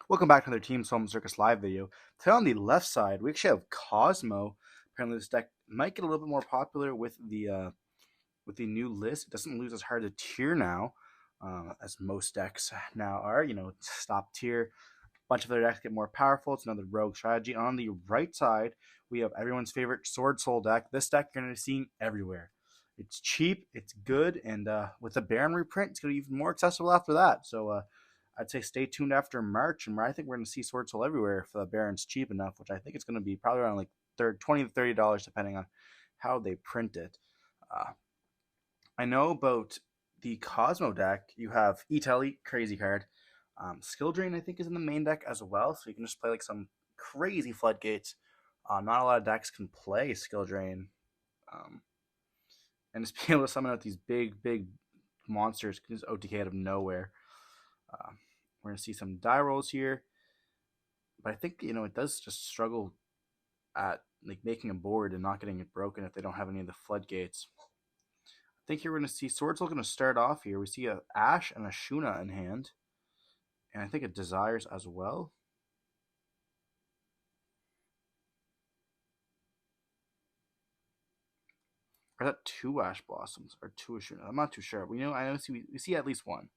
Welcome back to another Team Solemn Circus live video. Today on the left side, we actually have Kozmo. Apparently, this deck might get a little bit more popular with the new list. It doesn't lose as hard to tier now, as most decks now are. Stop tier. A bunch of other decks get more powerful. It's another rogue strategy. On the right side, we have everyone's favorite Swordsoul deck. This deck you're going to see everywhere. It's cheap, it's good, and with the Baron reprint, it's going to be even more accessible after that. So I'd say stay tuned after March, and I think we're going to see Sword Soul everywhere if the Baron's cheap enough, which I think it's going to be probably around like $20 to $30 depending on how they print it. I know about the Kozmo deck. You have Italy, crazy card. Skill Drain I think is in the main deck as well, so you can just play like some crazy floodgates. Not a lot of decks can play Skill Drain, and just be able to summon out these big monsters just OTK out of nowhere. We're going to see some die rolls here, but I think it does just struggle at like making a board and not getting it broken if they don't have any of the floodgates. I think here we're going to see Swordsoul going to start off here. We see a Ash and a Shuna in hand, and I think it Desires as well. Or is that two Ash Blossoms or two Ashuna? I'm not too sure. I know we see at least one.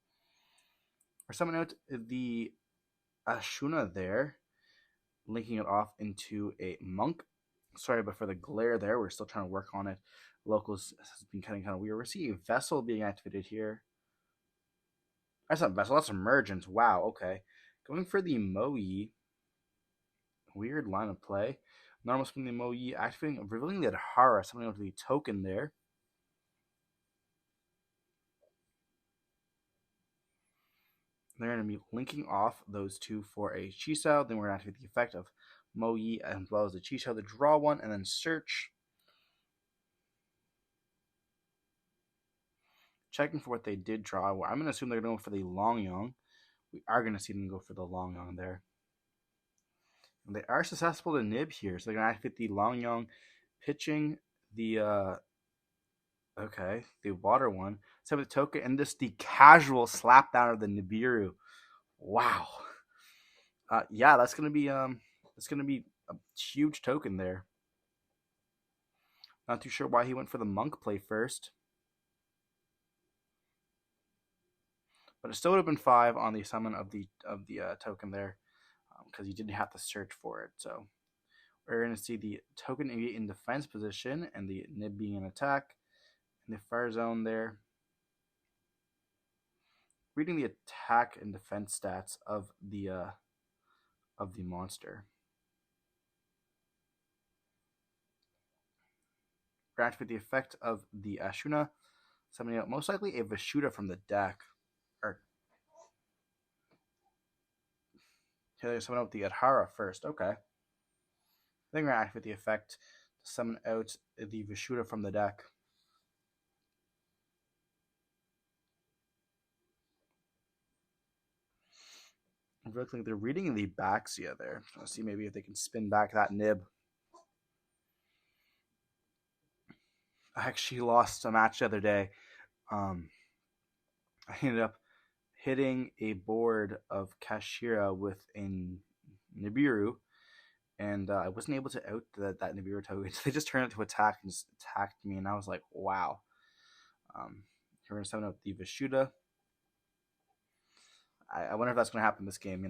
We're summoning out the Ashuna there, linking it off into a Monk. Sorry, but for the glare there, we're still trying to work on it. Locals has been kind of weird. We're seeing a Vessel being activated here. That's not Vessel, that's Emergence. Wow, okay. Going for the Moe. Weird line of play. Normal spin the Moe, activating, revealing the Adhara, something with the token there. They're going to be linking off those two for a Chisao. Then we're going to activate the effect of Moe as well as the Chisao to draw one and then search. Checking for what they did draw. Well, I'm going to assume they're going to go for the Long Yong. We are going to see them go for the Long Yong there. And they are susceptible to Nib here, so they're going to activate the Long Yong, pitching the the water one. So with the token and this the casual slap down of the Nibiru. Wow. Yeah, that's gonna be a huge token there. Not too sure why he went for the Monk play first. But it still would have been 5 on the summon of the token there, because you didn't have to search for it. So we're going to see the token in defense position and the Nib being in attack in the fire zone there. Reading the attack and defense stats of the monster. Grant with the effect of the Ashuna, summoning out most likely a Vishuda from the deck. Or they're summon out the Adhara first. Okay. Then we're going to activate the effect to summon out the Vishuda from the deck. They're reading the Baxia there. Let's see maybe if they can spin back that Nib. I actually lost a match the other day. I ended up hitting a board of Kashira with a Nibiru, and I wasn't able to out that Nibiru token. So they just turned it to attack and just attacked me, and I was like, wow. Here we're going to summon out the Vishuda. I wonder if that's going to happen this game.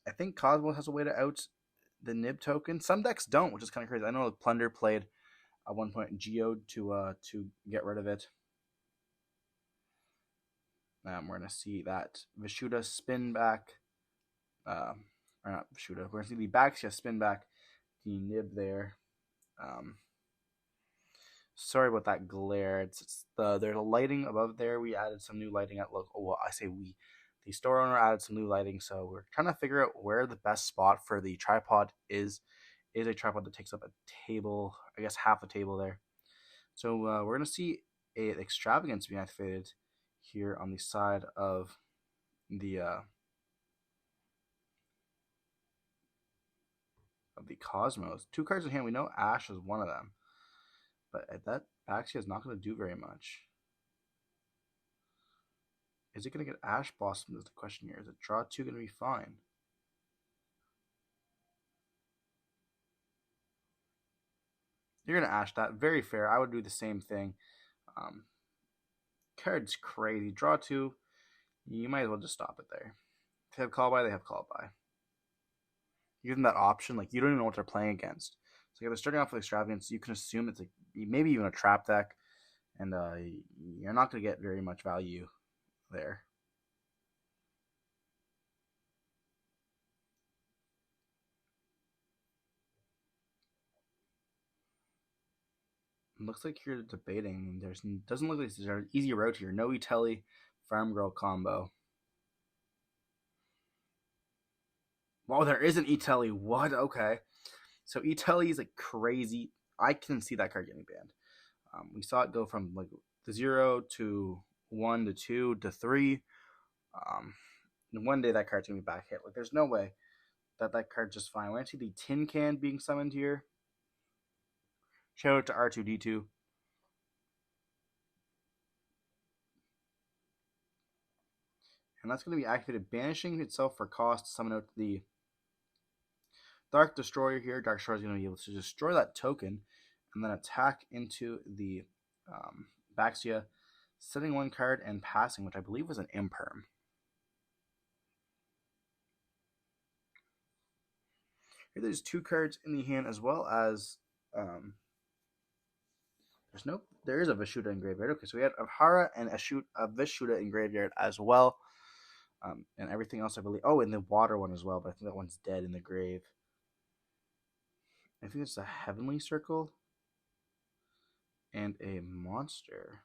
I think Kozmo has a way to out the Nib token. Some decks don't, which is kind of crazy. I know Plunder played at one point Geode to get rid of it. We're going to see that Vishuda spin back. Or not Vishuda. We're going to see the Baxia spin back the Nib there. Sorry about that glare. There's a lighting above there. We added some new lighting at local. Well, I say we. The store owner added some new lighting, so we're trying to figure out where the best spot for the tripod is. Is a tripod that takes up a table, I guess half a table there. So we're going to see an extravagance being activated here on the side of the Cosmos. 2 cards in hand. We know Ash is one of them, but that Baxia is not going to do very much. Is it going to get Ash Blossom is the question here. Is it draw 2 going to be fine? You're gonna ash that. Very fair. I would do the same thing. Um, Card's crazy. Draw two. You might as well just stop it there. If they have call by, they have call by. Give them that option. Like, you don't even know what they're playing against. So if they're starting off with extravagance, you can assume it's like maybe even a trap deck, and you're not going to get very much value there. It looks like you're debating. There's doesn't look like there's an easy route here. No Itelli, Farm Girl combo. Well, there is an Itelli. What? Okay. So Itelli is like crazy. I can see that card getting banned. We saw it go from like the 0 to 1 to 2 to 3. And one day that card's gonna be back hit. Like, there's no way that card's just fine. When I see the tin can being summoned here, shout out to R2D2. And that's going to be activated, banishing itself for cost to summon out the Dark Destroyer here. Dark Destroyer is going to be able to destroy that token and then attack into the Baxia, setting one card and passing, which I believe was an imperm. Here there's two cards in the hand, as well as there is a Vishuda in graveyard. Okay, so we had Avhara and a Vishuda in graveyard as well. And everything else, I believe. Oh, and the water one as well, but I think that one's dead in the grave. I think it's a Heavenly Circle and a monster.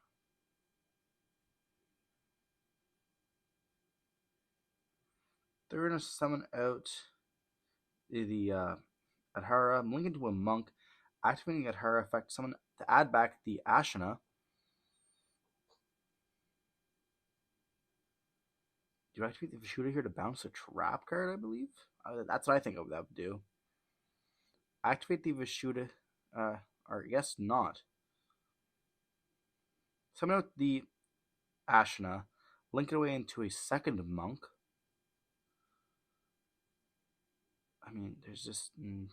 They're going to summon out the Adhara, link into a monk, activating Adhara effect, summon to add back the Ashina. Do you activate the Vishuda here to bounce a trap card, I believe? That's what I think that would do. Activate the Vishuda, or yes, not. Summon out the Ashina, link it away into a second monk. I mean, there's just... They're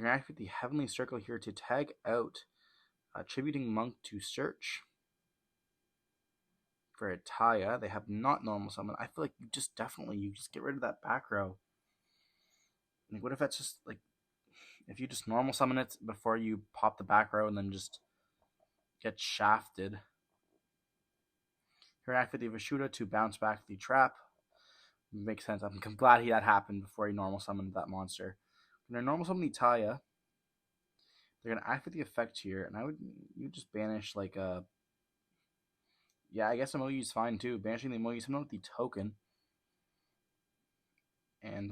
going to activate the Heavenly Circle here to tag out Tributing Monk to search for a Taya. They have not normal summon. I feel like you just get rid of that back row. Like, what if that's just like, if you just normal summon it before you pop the back row and then just get shafted? Here, activate the Vishuda to bounce back the trap. Makes sense. I'm glad that happened before he normal summoned that monster. When they're normal summon the Taya, they're gonna activate the effect here, and you just banish like a. Yeah, I guess Emoyu is fine too. Banishing the Emoyu, summon with the token, and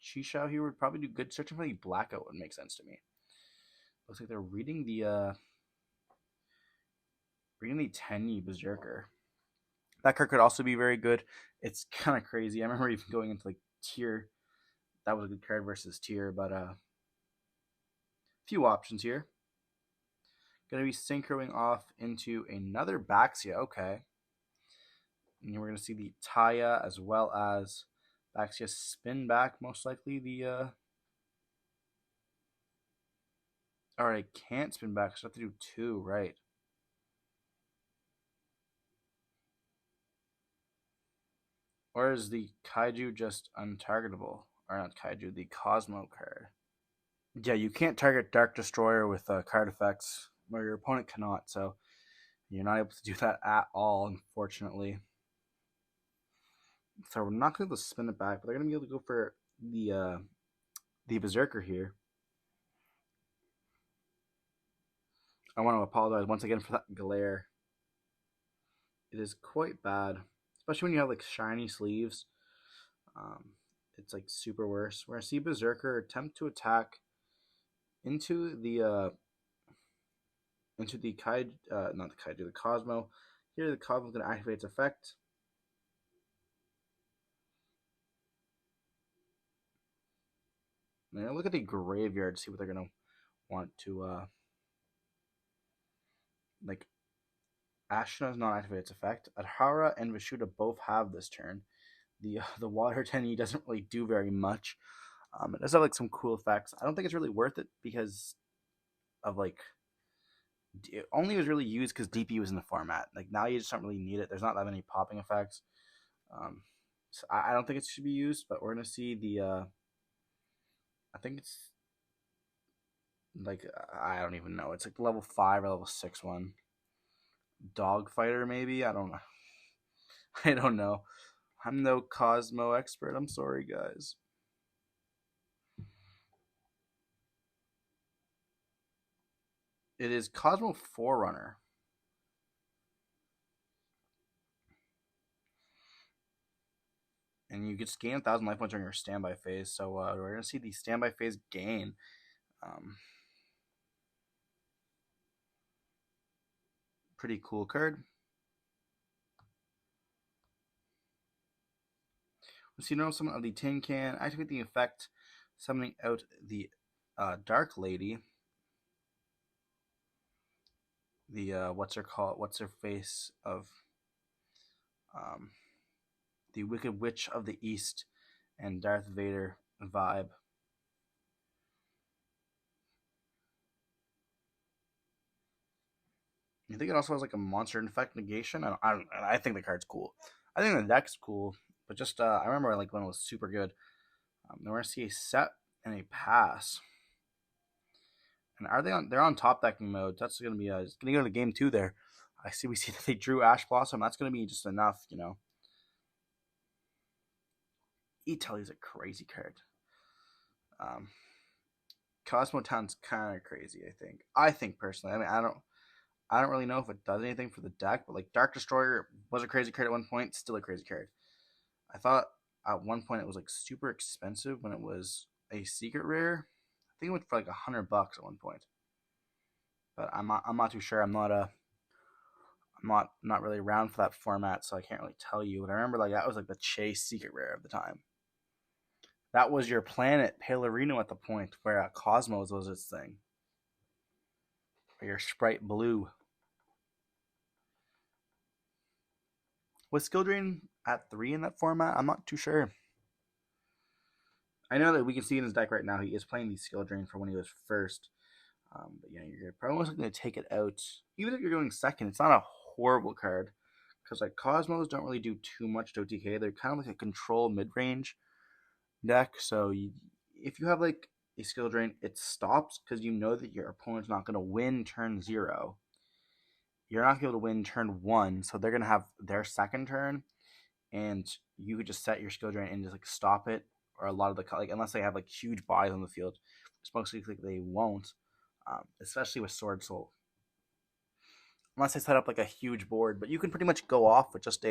Chishao here would probably do good. Searching for the Blackout would make sense to me. Looks like they're reading the Tenyi Berserker. That card could also be very good. It's kind of crazy. I remember even going into like tier. That was a good card versus tier, but few options here. Going to be synchroing off into another Baxia. Okay. And we're going to see the Taya as well as Baxia spin back, most likely the... Alright, I can't spin back, so I have to do two, right. Or is the Kaiju just untargetable? Or not Kaiju, the Kozmo card. Yeah, you can't target Dark Destroyer with card effects, where your opponent cannot, so you're not able to do that at all, unfortunately. So we're not going to be able to spin it back, but they're going to be able to go for the Berserker here. I want to apologize once again for that glare. It is quite bad, especially when you have like shiny sleeves. It's like super worse. We're going to see Berserker attempt to attack into the not the Kaiju, the Kozmo. Here the Kozmo is going to activate its effect. Now look at the graveyard to see what they're going to want to like. Ashina does not activate its effect. Adhara and Vishuda both have this turn. The Water Tenyi doesn't really do very much. It does have like some cool effects. I don't think it's really worth it because of like it only was really used because DP was in the format. Like now you just don't really need it. There's not that many popping effects. Um, so I don't think it should be used, but we're gonna see the. I think it's like I don't even know. It's like level 5 or level 6 one. Dog fighter maybe. I don't know. I don't know. I'm no Kozmo expert. I'm sorry, guys. It is Kozmo Forerunner. And you just gain 1,000 life points during your standby phase. So we're going to see the standby phase gain. Um, pretty cool card. Let's see, normal summon of the Tin Can. Activate the effect, summoning out the Dark Lady. The what's her face of the Wicked Witch of the East and Darth Vader vibe. You think it also has like a monster infect negation? I think the card's cool. I think the deck's cool, but just I remember like when it was super good. Then we're gonna see a set and a pass. And are they on? They're on top decking mode. That's gonna be it's gonna go to game 2 there. We see that they drew Ash Blossom. That's gonna be just enough, you know. Italy's a crazy card. Um, Cosmo Town's kind of crazy. I think personally. I mean, I don't really know if it does anything for the deck, but like Dark Destroyer was a crazy card at one point. Still a crazy card. I thought at one point it was like super expensive when it was a secret rare. I think it went for like $100 at one point. But I'm not too sure. I'm not really around for that format, so I can't really tell you. But I remember like that was like the Chase secret rare of the time. That was your planet Palerino at the point where Cosmos was its thing. Or your Sprite Blue. Was Skill Drain at 3 in that format? I'm not too sure. I know that we can see in his deck right now he is playing the Skill Drain from when he was first. But yeah, you're probably most going to take it out. Even if you're going second, it's not a horrible card. Because like Cosmos don't really do too much to OTK. They're kind of like a control mid-range deck. So if you have like a Skill Drain, it stops because you know that your opponent's not going to win turn 0. You're not going to be able to win turn 1. So they're going to have their second turn. And you could just set your Skill Drain and just like stop it. Or a lot of the, like, unless they have like huge buys on the field, which most likely they won't. Especially with Swordsoul. Unless they set up like a huge board, but you can pretty much go off with just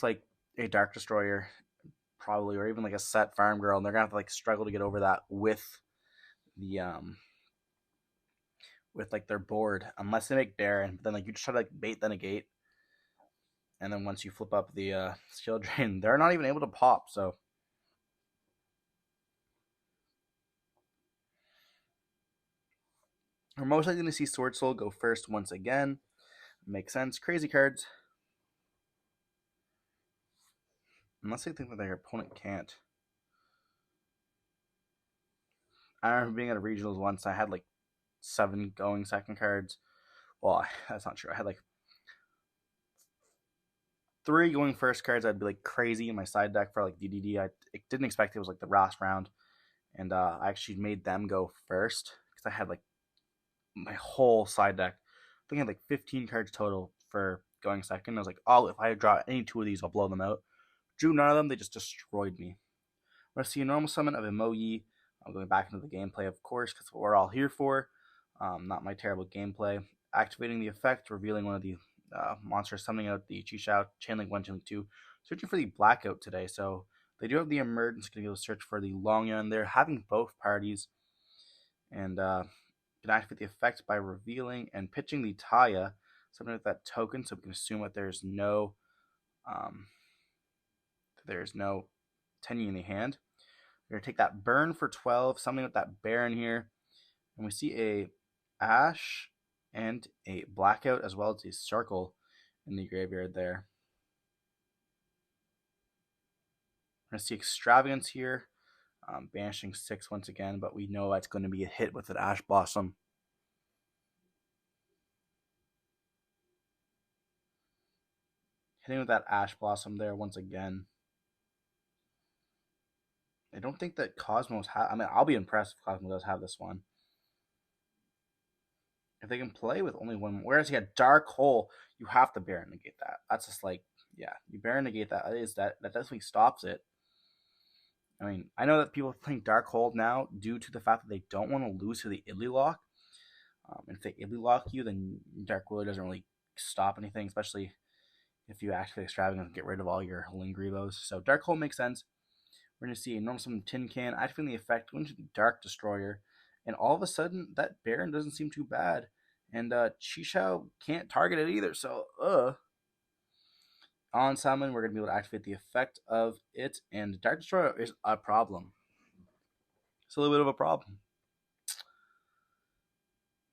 like a Dark Destroyer, probably, or even like a set Farm Girl, and they're gonna have to like struggle to get over that with the with like their board, unless they make Baron. But then like you just try to like bait the negate, and then once you flip up the Skill Drain, they're not even able to pop. So we're most likely going to see Swordsoul go first once again. Makes sense. Crazy cards. Unless they think that their opponent can't. I remember being at a regionals once. I had like 7 going second cards. Well, that's not true. I had like 3 going first cards. I'd be like crazy in my side deck for like DDD. I didn't expect it was like the last round. And I actually made them go first because I had like my whole side deck. I think I had like 15 cards total for going second. I was like, oh, if I draw any 2 of these, I'll blow them out. Drew none of them. They just destroyed me. We're going to see a normal summon of Emoyi. I'm going back into the gameplay, of course, because what we're all here for. Not my terrible gameplay. Activating the effect, revealing one of the monsters, summoning out the Chishao, Chainlink 1, Chainlink 2. Searching for the Blackout today, so they do have the Emergence. Going to go search for the Longyan. They're having both parties. And can activate the effect by revealing and pitching the Taya, something with that token, so we can assume that there's no Tenyi in the hand. We're going to take that burn for 12, something with that Baron here. And we see a Ash and a Blackout as well as a Circle in the graveyard there. going to see Extravagance here. Banishing 6 once again, but we know that's going to be a hit with an Ash Blossom. Hitting with that Ash Blossom there once again. I don't think that Kozmo's I mean, I'll be impressed if Kozmo does have this one. If they can play with only one, whereas you got Dark Hole, you have to Baron negate that. That's just like, yeah, you Baron negate that. That definitely stops it. I mean, I know that people think Dark Hold now due to the fact that they don't want to lose to the Idly Lock. If they Idly Lock you, then Dark Willow doesn't really stop anything, especially if you activate Extravagance and get rid of all your Lingrevos. So Dark Hold makes sense. We're going to see a normal summon Tin Can, activating the effect, going to the Dark Destroyer, and all of a sudden, that Baron doesn't seem too bad. And Chixiao can't target it either, so on summon, we're going to be able to activate the effect of it, and Dark Destroyer is a problem. It's a little bit of a problem.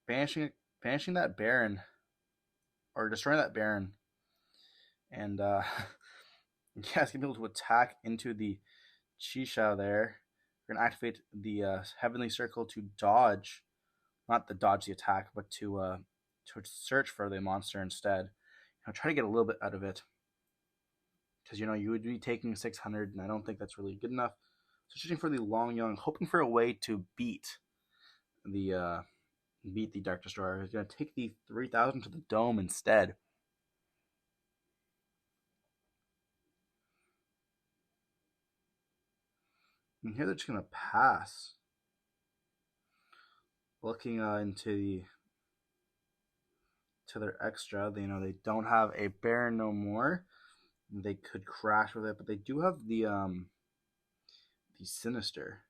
Banishing that Baron, or destroying that Baron, and yeah, it's going to be able to attack into the Chixiao there. We're going to activate the Heavenly Circle to dodge, not to dodge the attack, but to search for the monster instead. I'll try to get a little bit out of it. Because, you would be taking 600, and I don't think that's really good enough. So searching for the Long Young, hoping for a way to beat the Dark Destroyer. He's going to take the 3000 to the Dome instead. And here they're just going to pass. Looking into their extra, they don't have a Baron no more. They could crash with it, but they do have the Sinister,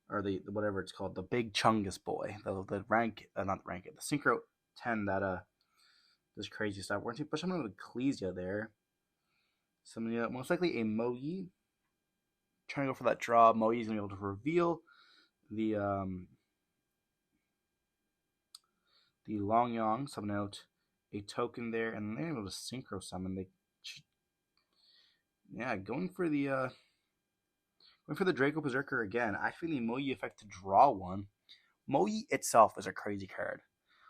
or the whatever it's called, the Big Chungus boy, the rank, not the rank, the Synchro 10 that does crazy stuff. We're going to push him with Ecclesia there. Somebody most likely a Moyi. Trying to go for that draw. Moyi's going to be able to reveal the Long Yang, summon out a token there, and they're able to synchro summon. Going for the Draco Berserker again. Actually, the Moyi effect to draw one. Moyi itself is a crazy card.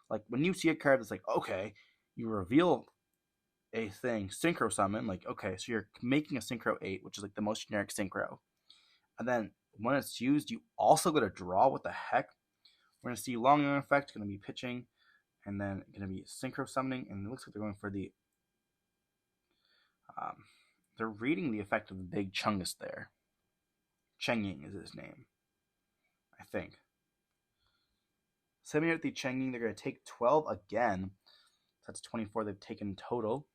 Like, when you see a card that's like, okay, you reveal a thing, synchro summon, like, okay, so you're making a synchro 8, which is like the most generic synchro. And then when it's used, you also get a draw. What the heck? We're going to see Long Young effect, going to be pitching, and then going to be synchro summoning, and it looks like they're going for the they're reading the effect of the Big Chungus there. Chengying is his name, I think. Sending out the Chengying, they're going to take 12 again. That's 24 they've taken total.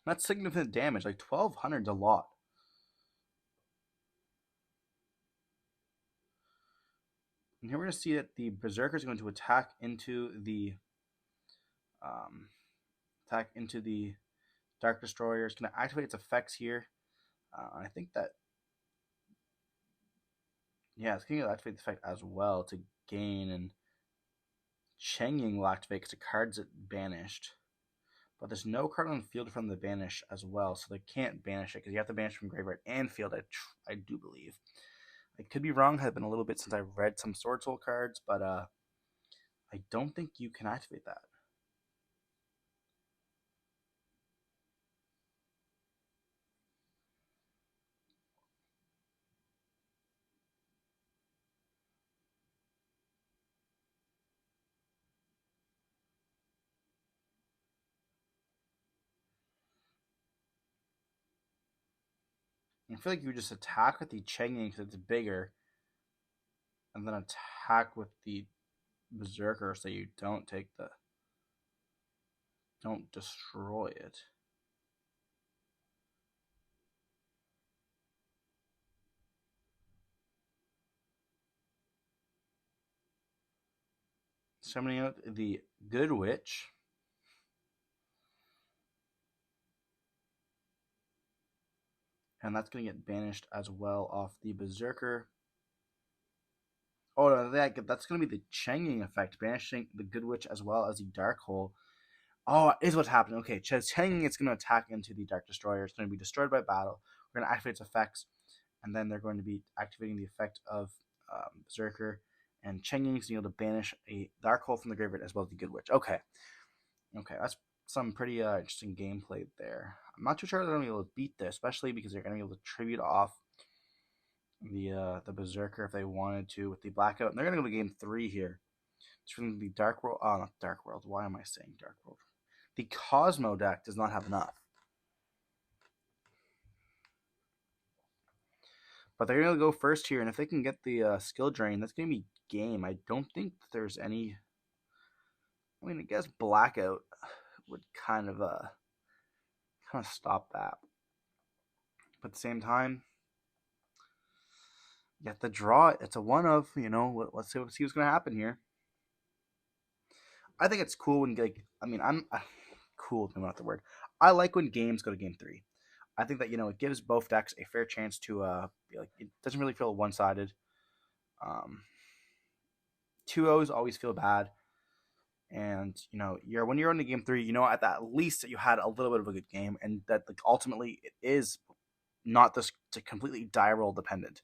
That's significant damage. Like 1200 is a lot. And here we're going to see that the Berserker is going to attack into the Dark Destroyer. It's going to activate its effects here. I think that, yeah, it's going to activate the effect as well to gain, and Chengying will activate because the card's banished. But there's no card on the field from the banish as well, so they can't banish it because you have to banish from graveyard and field, I do believe. I could be wrong. It's been a little bit since I've read some Swordsoul cards, but I don't think you can activate that. I feel like you just attack with the Chengying because it's bigger, and then attack with the Berserker so you don't destroy it. Summoning out the Good Witch. And that's going to get banished as well off the Berserker. Oh, no, that's going to be the Chengying effect, banishing the Good Witch as well as the Dark Hole. Oh, is what's happening. Okay, Chang it's going to attack into the Dark Destroyer. It's going to be destroyed by battle. We're going to activate its effects, and then they're going to be activating the effect of Berserker. And Cheng Ying is able to banish a Dark Hole from the graveyard as well as the Good Witch. Okay, that's some pretty interesting gameplay there. I'm not too sure they're going to be able to beat this, especially because they're going to be able to tribute off the Berserker if they wanted to with the Blackout. And they're going to go to game 3 here. It's from the Dark World. Oh, not Dark World. Why am I saying Dark World? The Kozmo deck does not have enough. But they're going to go first here, and if they can get the skill drain, that's going to be game. I don't think there's any... I mean, I guess Blackout would kind of stop that. But at the same time, you have to draw it. It's a one of, let's see what's going to happen here. I think it's cool when, I'm cool, not the word. I like when games go to game 3. I think that, it gives both decks a fair chance to, it doesn't really feel one-sided. 2-0s always feel bad. And, when you're in the game 3, at least that you had a little bit of a good game, and that ultimately it is not this completely die roll dependent.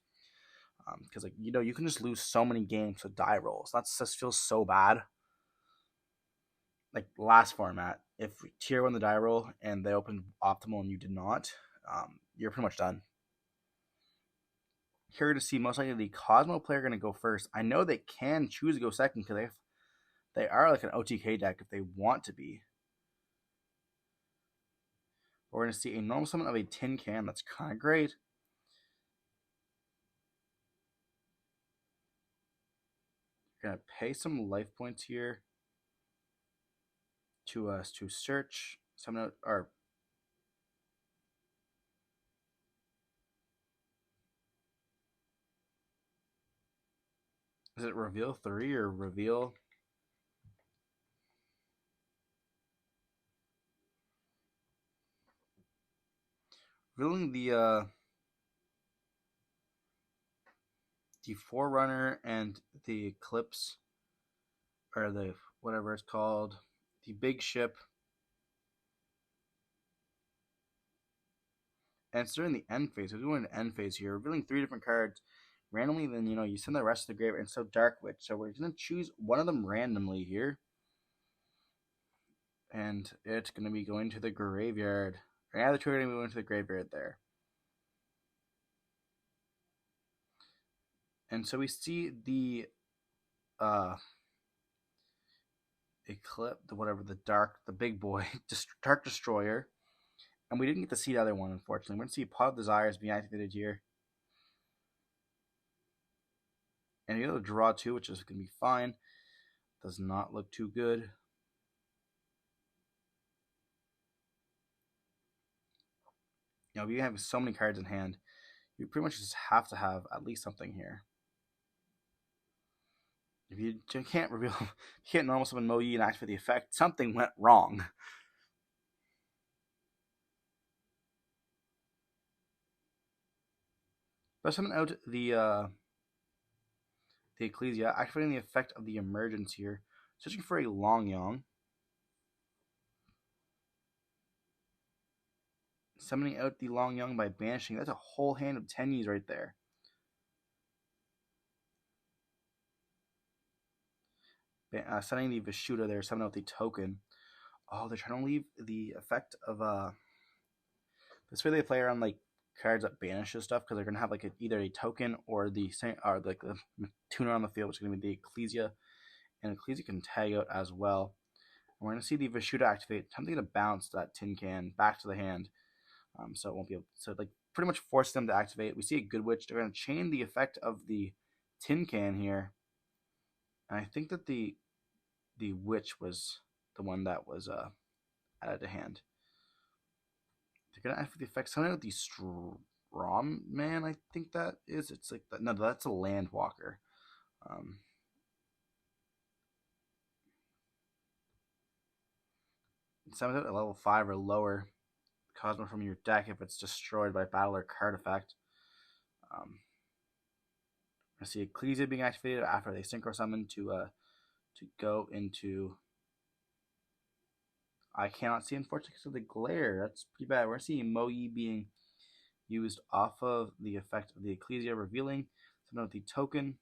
Because, you can just lose so many games with die rolls. That just feels so bad. Like last format, if tier 1 the die roll and they opened optimal and you did not, you're pretty much done. Here to see most likely the Kozmo player going to go first. I know they can choose to go second because they are like an OTK deck if they want to be. We're going to see a normal summon of a tin can. That's kind of great. You're going to pay some life points here to search summon out, or is it reveal 3 or reveal? Revealing the Forerunner and the Eclipse, or the whatever it's called, the big ship. And it's during the end phase. So we're doing an end phase here, revealing 3 different cards randomly. Then you send the rest of the grave, and so Dark Witch. So we're gonna choose one of them randomly here, and it's gonna be going to the graveyard. Yeah, the two are gonna be going to the graveyard there. And so we see the Eclipse, the big boy, Dark Destroyer. And we didn't get to see the other one, unfortunately. We're going to see Pot of Desires being activated here. And you have to draw 2, which is going to be fine. Does not look too good. We have so many cards in hand. You pretty much just have to have at least something here. If you can't reveal, you can't normal summon Mo Yi and activate the effect, something went wrong. But summon out the Ecclesia, activating the effect of the Emergence here. Searching for a Long Yong. Summoning out the Long Yong by banishing. That's a whole hand of Tenyis right there. Sending the Vishuda there, summon out the token. Oh, they're trying to leave the effect of this way they play around like cards that banishes stuff because they're gonna have like either a token or the tuner on the field, which is gonna be the Ecclesia, and Ecclesia can tag out as well. And we're gonna see the Vishuda activate, attempting to bounce that tin can back to the hand, so it won't be able. So like pretty much force them to activate. We see a Good Witch. They're gonna chain the effect of the tin can here, and I think that the witch was the one that was added to hand. They're gonna activate the effect. Something with the Strom Man, I think that is. It's like no, that's a Landwalker. Summon it at level 5 or lower. Kozmo from your deck if it's destroyed by battle or card effect. I see Ecclesia being activated after they synchro summon to go into I cannot see, unfortunately, because of the glare. That's pretty bad. We're seeing Moyi being used off of the effect of the Ecclesia revealing some of the token.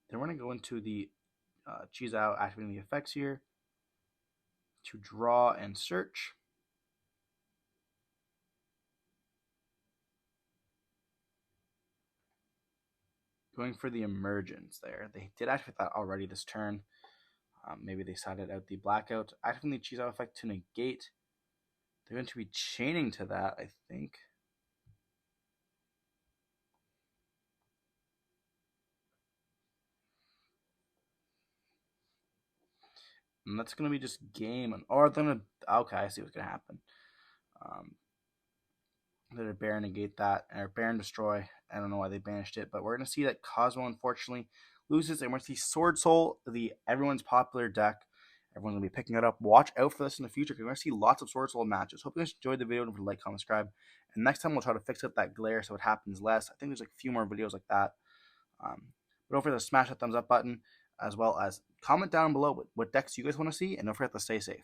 Then we're going to go into the cheese out, activating the effects here to draw and search. Going for the emergence there. They did activate that already this turn. Maybe they sided out the blackout. Activating the cheese out effect to negate. They're going to be chaining to that, I think. And that's going to be just game. Or they're going to. Okay, I see what's going to happen. They're Baron negate that, or Baron destroy. I don't know why they banished it, but we're going to see that Kozmo, unfortunately, loses, and we're going to see Swordsoul, the everyone's popular deck. Everyone's going to be picking it up. Watch out for this in the future, because we're going to see lots of Swordsoul matches. Hope you guys enjoyed the video. Don't forget to like, comment, subscribe. And next time, we'll try to fix up that glare so it happens less. I think there's like a few more videos like that. But don't forget to smash that thumbs up button, as well as comment down below what decks you guys want to see, and don't forget to stay safe.